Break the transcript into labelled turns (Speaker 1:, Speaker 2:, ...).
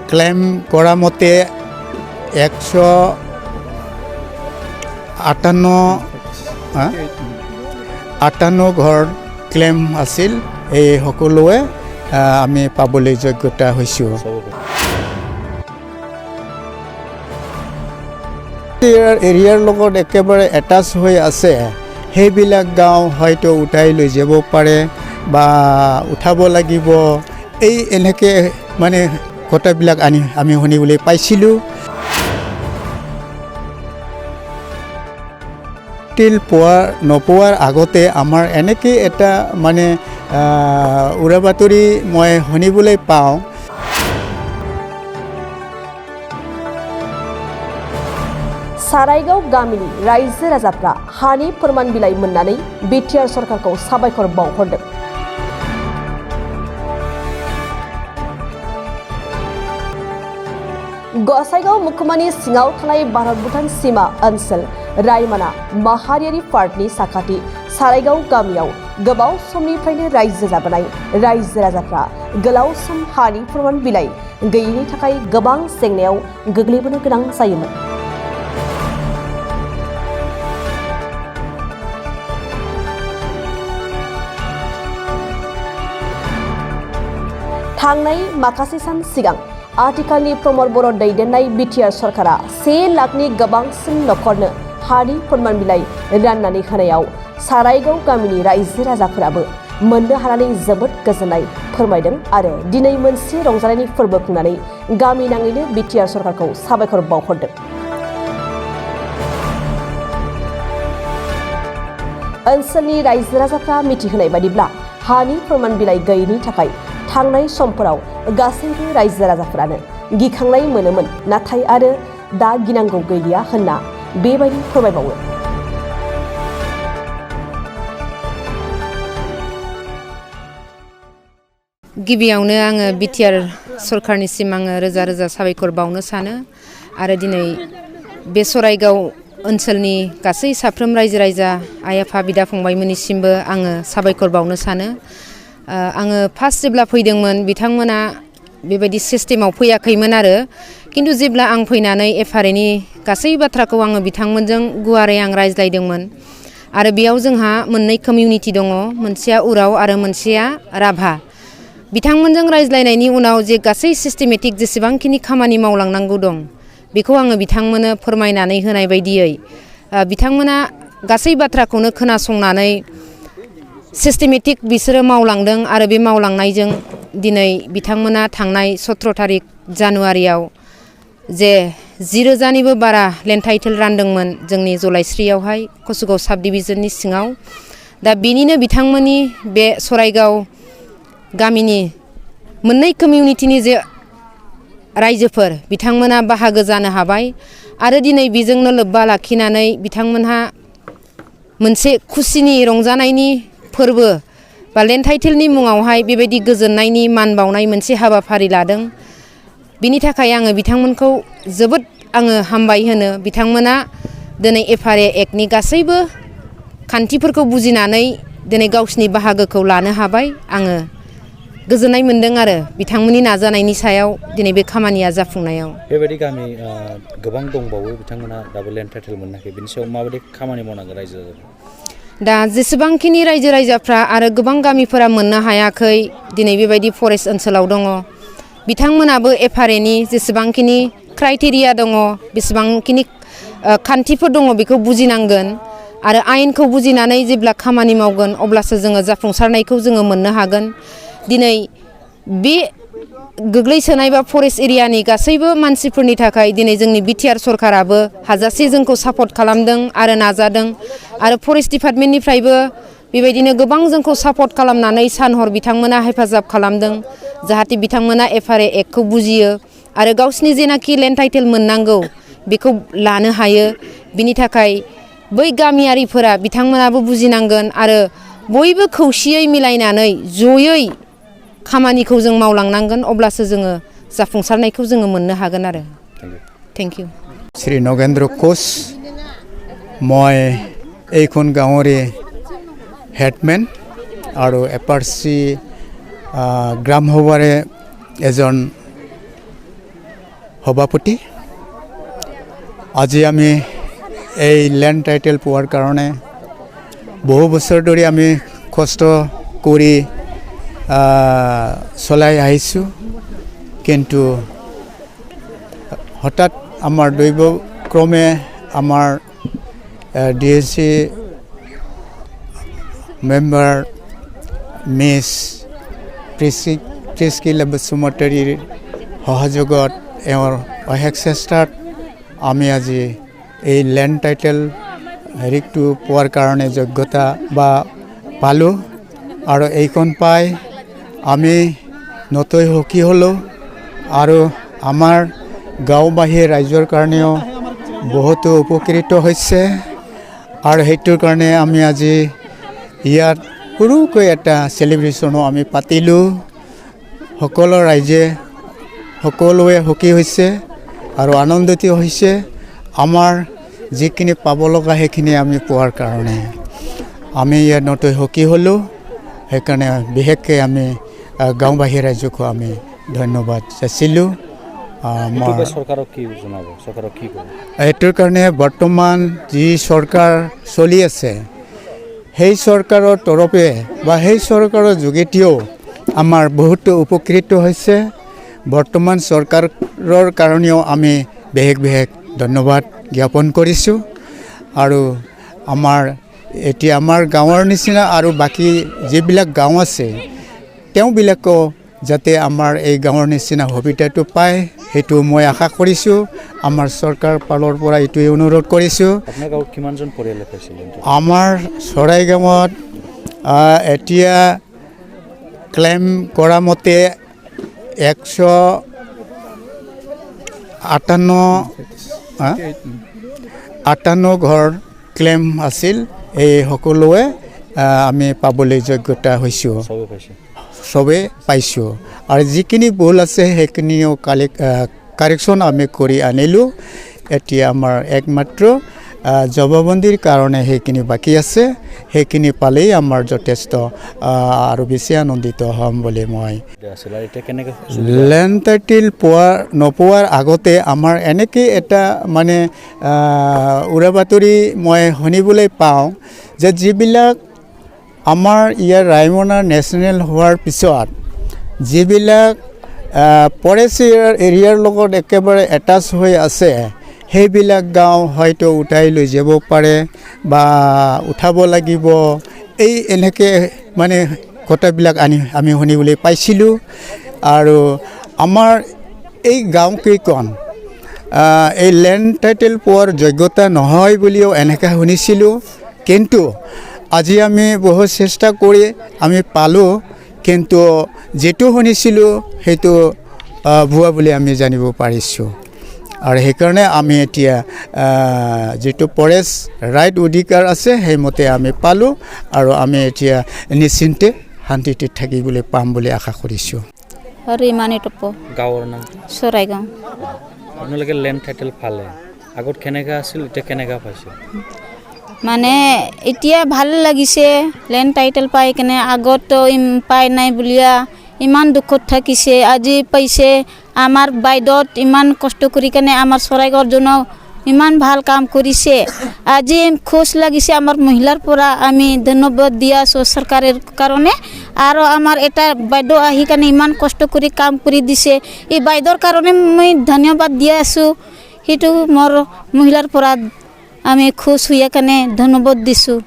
Speaker 1: claim কৰা মতে 158 ঘৰ ক্লেম আছিল এই সকলোৱে আমি পাবলৈ যোগ্যতা হৈছোঁ এৰিয়াৰ লগত একেবাৰে এটাচ হৈ আছে সেইবিলাক গাঁও হয়তো উঠাই লৈ যাব পাৰে বা উঠাব লাগিব এই এনেকৈ মানে কথাবিলাক আমি শুনিবলৈ পাইছিলোঁ নোপোৱাৰ আগতে আমাৰ এনেকৈ এটা মানে উৰা বাতৰি মই শুনিবলৈ পাওঁ
Speaker 2: सारायगाव गामिनि रायजो राजाफ्रा हानि फोरमान बिलाइ मोननानै बिटिआर सरकारखौ साबायखर बावहरदों गसाइगाव महकुमानि सिङाव थानाय भारत भुटान सीमा ओनसोल रायमाना माहारियारि पार्कनि साखाथि सारायगाव गामियाव गोबाव समनिफ्रायनो रायजो जाबोनाय रायजो राजाफ्रा गोलाव सम हानि फोरमान बिलाइ गैयैनि थाखाय गोबां जेंनायाव गोग्लैबोनो गोनां जायोमोन थांनाय माखासे सान सिगां आथिखालनि प्रमद बर' दैदेननाय बिटिआर सरकारा 1 लाखनि गोबांसिन नखरनो हानि फोरमान बिलाइ राननानै होनायाव सारायगाव गामिनि रायजो राजाफोराबो मोननो हानानै जोबोद गोजोननाय फोरमायदों आरो दिनै मोनसे रंजानायनि फोरबो खुंनानै गामि नाङैनो बिटिआर सरकारखौ साबायखर बावहरदों ओनसोलनि रायजो राजाफ्रा मिथिहोनाय बायदिब्ला हानि फोरमान बिलाइ गैयैनि थाखाय थांनाय समफोराव गासैबो रायजो राजाफोरानो गिखांनाय मोनोमोन नाथाय आरो दा गिनांगौ गैलिया होनना बेबायदि फोरमायबावो
Speaker 3: गिबियावनो आङो बिटिआर सरकारनिसिम आङो रोजा रोजा साबायखर बावनो सानो आरो दिनै बे सरायगाव ओनसोलनि गासै साफ्रोम रायजो राजा आइ आफा बिदा फंबायमोननिसिमबो आङो साबायखर बावनो सानो आङो फार्स्ट जेब्ला फैदोंमोन बिथांमोना बेबायदि सिस्टेमाव फैयाखैमोन आरो किन्तु जेब्ला आं फैनानै एफआरएनि गासै बाथ्राखौ आङो बिथांमोनजों गुवारै आं रायज्लायदोंमोन आरो बेयाव जोंहा मोननै कमिउनिटि दङ मोनसेया उराव आरो मोनसेया राभा बिथांमोनजों रायज्लायनायनि उनाव जे गासै सिस्टेमेटिक जेसेबांखिनि खामानि मावलांनांगौ दं बेखौ आङो बिथांमोननो फोरमायनानै होनाय बायदियै बिथांमोना गासै बाथ्राखौनो खोनासंनानै सिस्टेमेटिक बिसोरो मावलांदों आरो बे मावलांनायजों दिनै बिथांमोना थांनाय 17 तारिख जानुवारियाव जे 10,000निबो बारा लेन्ड टाइटेल रानदोंमोन जोंनि जलायस्रियावहाय कसुगाव साब डिभिजननि सिङाव दा बेनिनो बिथांमोननि बे सरायगाव गामिनि मोननै कमिउनिटिनि जे रायजोफोर बिथांमोना बाहागो जानो हाबाय आरो दिनै बेजोंनो लोब्बा लाखिनानै बिथांमोनहा मोनसे खुसिनि रंजानायनि फोरबो बा लेन्ड टाइटेलनि मुङावहाय बेबायदि गोजोननायनि मान बावनाय मोनसे हाबाफारि लादों बिनि थाखाय आङो बिथांमोनखौ जोबोद आङो हामबाय होनो बिथांमोना दिनै एफआरए एक्टनि गासैबो खान्थिफोरखौ बुजिनानै दिनै गावसिनि बाहागोखौ लानो हाबाय आङो गोजोननाय मोनदों आरो बिथांमोननि नाजानायनि सायाव दिनै बे खामानिया जाफुंनायाव
Speaker 4: बेबायदि गामि गोबां दंबावो बिथांमोना दाबो लेन्ड टाइटेल मोनाखै बिनि सायाव माबायदि खामानि मावनांगौ रायजो राजाफोरा
Speaker 3: दा जेसेबांखिनि रायजो राजाफ्रा आरो गोबां गामिफोरा मोननो हायाखै दिनै बेबायदि फरेस्ट ओनसोलाव दङ बिथांमोनाबो एफआरएनि जेसेबांखिनि क्राइटेरिया दङ बेसेबांखिनि खान्थिफोर दङ बेखौ बुजिनांगोन आरो आयेनखौ बुजिनानै जेब्ला खामानि मावगोन अब्लासो जोङो जाफुंसारनायखौ जोङो मोननो हागोन दिनै बे गोग्लैसोनाय बा फरेस्ट एरियानि गासैबो मानसिफोरनि थाखाय दिनै जोंनि बिटिआर सरकाराबो हाजासे जोंखौ सापर्ट खालामदों आरो नाजादों आरो फरेस्ट डिपार्टमेन्टनिफ्रायबो बेबायदिनो गोबां जोंखौ सापर्ट खालामनानै सानहर बिथांमोना हेफाजाब खालामदों जाहाथे बिथांमोना एफआरए एक्टखौ बुजियो आरो गावसिनि जेनाखि लेन्ड टाइटेल मोननांगौ बेखौ लानो हायो बिनि थाखाय बै गामियारिफोरा बिथांमोनाबो बुजिनांगोन आरो बयबो खौसेयै मिलायनानै जयै खामानिखौ जों मावलांनांगोन अब्लासो जोङो जाफुंसारनायखौ जोङो मोननो हागोन आरो थेंक इउ
Speaker 1: শ্ৰী নগেন্দ্ৰ কোচ মই এইখন গাঁৱৰে হেডমেন আৰু এপাৰ্চি গ্ৰাম সভাৰে এজন সভাপতি আজি আমি এই ল্যান্ড টাইটেল পোৱাৰ কাৰণে বহু বছৰ ধৰি আমি কষ্ট কৰি চলাই আহিছোঁ কিন্তু হঠাৎ আমাৰ দৈবক্ৰমে আমাৰ ডিএসি মেম্বাৰ মিছ প্ৰিস্কিলা বসুমতাৰীৰ সহযোগত এওঁৰ অশেষ চেষ্টাত আমি আজি এই ল্যান্ড টাইটেল হেৰিটো পোৱাৰ কাৰণে যোগ্যতা বা পালোঁ আৰু এইখন পাই আমি নতৈ সুখী হ'লোঁ আৰু আমাৰ গাঁওবাসী ৰাইজৰ কাৰণেও বহুতো উপকৃত হৈছে আৰু সেইটোৰ কাৰণে আমি আজি ইয়াত সৰুকৈ এটা চেলিব্ৰেশ্যনো আমি পাতিলোঁ সকলো ৰাইজে সকলোৱে সুখী হৈছে আৰু আনন্দিত হৈছে আমাৰ যিখিনি পাব লগা সেইখিনি আমি পোৱাৰ কাৰণে আমি ইয়াত নতৈ সুখী হ'লোঁ সেইকাৰণে বিশেষকৈ আমি গাঁওবাসী ৰাইজকো আমি ধন্যবাদ যাচিলোঁ এইটোৰ কাৰণে বৰ্তমান যি চৰকাৰ চলি আছে সেই চৰকাৰৰ তৰফে বা সেই চৰকাৰৰ যোগেদিও আমাৰ বহুতো উপকৃত হৈছে বৰ্তমান চৰকাৰৰ কাৰণেও আমি বিশেষ ধন্যবাদ জ্ঞাপন কৰিছোঁ আৰু এতিয়া আমাৰ গাঁৱৰ নিচিনা আৰু বাকী যিবিলাক গাঁও আছে তেওঁবিলাকো যাতে আমাৰ এই গাঁৱৰ নিচিনা সুবিধাটো পায় সেইটো মই আশা কৰিছোঁ আমাৰ চৰকাৰ ফালৰ পৰা এইটোৱে অনুৰোধ কৰিছোঁ আমাৰ চৰাই গাঁৱত এতিয়া ক্লেইম কৰা মতে 158 ঘৰ ক্লেইম আছিল এই সকলোৱে আমি পাবলৈ যোগ্যতা হৈছোঁ চবে পাইছোঁ আৰু যিখিনি ভুল আছে সেইখিনিও কাৰেকশ্যন আমি কৰি আনিলোঁ এতিয়া আমাৰ একমাত্ৰ জবাববন্দীৰ কাৰণে সেইখিনি বাকী আছে সেইখিনি পালেই আমাৰ যথেষ্ট আৰু বেছি আনন্দিত হ'ম বুলি মই ল্যান্ড টাইটেল নোপোৱাৰ আগতে আমাৰ এনেকৈ এটা মানে উৰা বাতৰি মই শুনিবলৈ পাওঁ যে যিবিলাক আমাৰ ইয়াৰ ৰায়মনা নেশ্যনেল হোৱাৰ পিছত যিবিলাক ফৰেষ্ট এৰিয়াৰ লগত একেবাৰে এটাচ হৈ আছে সেইবিলাক গাঁও হয়তো উঠাই লৈ যাব পাৰে বা উঠাব লাগিব এই এনেকৈ মানে কথাবিলাক আমি শুনিবলৈ পাইছিলোঁ আৰু আমাৰ এই গাঁওকেইখন এই ল্যান্ড টাইটেল পোৱাৰ যোগ্যতা নহয় বুলিও এনেকৈ শুনিছিলোঁ কিন্তু আজি আমি বহু চেষ্টা কৰি আমি পালোঁ কিন্তু যেটো শুনিছিলোঁ সেইটো ভুৱা বুলি আমি জানিব পাৰিছোঁ আৰু সেইকাৰণে আমি এতিয়া যেটো ফৰেষ্ট ৰাইট অধিকাৰ আছে সেইমতে আমি পালোঁ আৰু আমি এতিয়া নিশ্চিন্তে শান্তিতে থাকিবলৈ পাম বুলি আশা কৰিছোঁ
Speaker 4: গাঁৱৰ নাম
Speaker 5: চৰাইগাঁও
Speaker 4: আপোনালোকে ল্যান্ড টাইটেল পালে আগত কেনেকৈ আছিল এতিয়া কেনেকৈ পাইছে
Speaker 5: মানে এতিয়া ভাল লাগিছে ল্যান্ড টাইটেল পাই কেনে আগত পাই নাই বুলিয়া ইমান দুখত থাকিছে আজি পাইছে আমাৰ বাইদত ইমান কষ্ট কৰি কেনে আমাৰ চৰাইগাঁৱৰ জন্য ইমান ভাল কাম কৰিছে আজি খুশ লাগিছে আমাৰ মহিলাৰ পৰা আমি ধন্যবাদ দিয়া আছোঁ চৰকাৰৰ কাৰণে আৰু আমাৰ এটা বাইদেউ আহি কেনে ইমান কষ্ট কৰি কাম কৰি দিছে এই বাইদেউৰ কাৰণে মই ধন্যবাদ দিয়া আছোঁ সেইটো মোৰ মহিলাৰ পৰা আমি খুশ হৈ কেনে ধন্যবাদ দিছোঁ